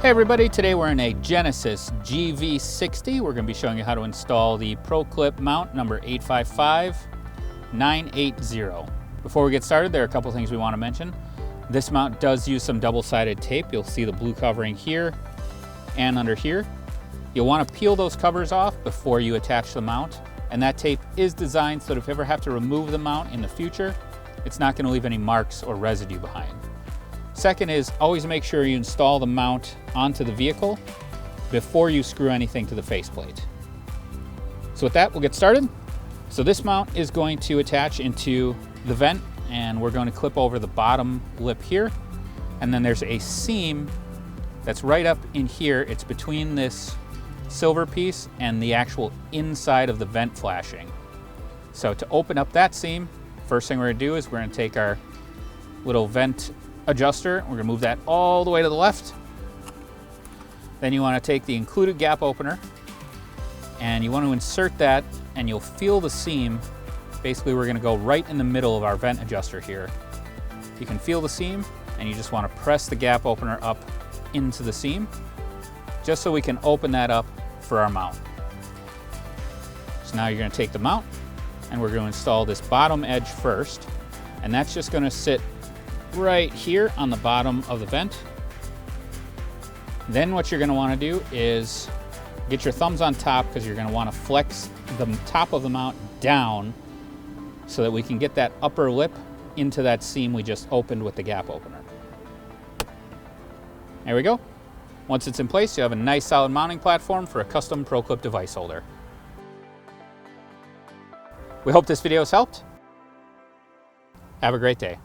Hey everybody, today we're in a Genesis GV60. We're going to be showing you how to install the ProClip mount number 855980. Before we get started, there are a couple things we want to mention. This mount does use some double-sided tape. You'll see the blue covering here and under here. You'll want to peel those covers off before you attach the mount, and that tape is designed so that if you ever have to remove the mount in the future, it's not going to leave any marks or residue behind. Second is always make sure you install the mount onto the vehicle before you screw anything to the faceplate. So with that, we'll get started. So this mount is going to attach into the vent, and we're going to clip over the bottom lip here. And then there's a seam that's right up in here. It's between this silver piece and the actual inside of the vent flashing. So to open up that seam, first thing we're gonna do is we're gonna take our little vent adjuster. We're gonna move that all the way to the left. Then you wanna take the included gap opener and you want to insert that, and you'll feel the seam. Basically, we're gonna go right in the middle of our vent adjuster here. You can feel the seam, and you just wanna press the gap opener up into the seam, just so we can open that up for our mount. So now you're gonna take the mount, and we're gonna install this bottom edge first, and that's just gonna sit right here on the bottom of the vent. Then what you're going to want to do is get your thumbs on top, because you're going to want to flex the top of the mount down so that we can get that upper lip into that seam we just opened with the gap opener. There we go. Once it's in place, you have a nice solid mounting platform for a custom ProClip device holder. We hope this video has helped. Have a great day.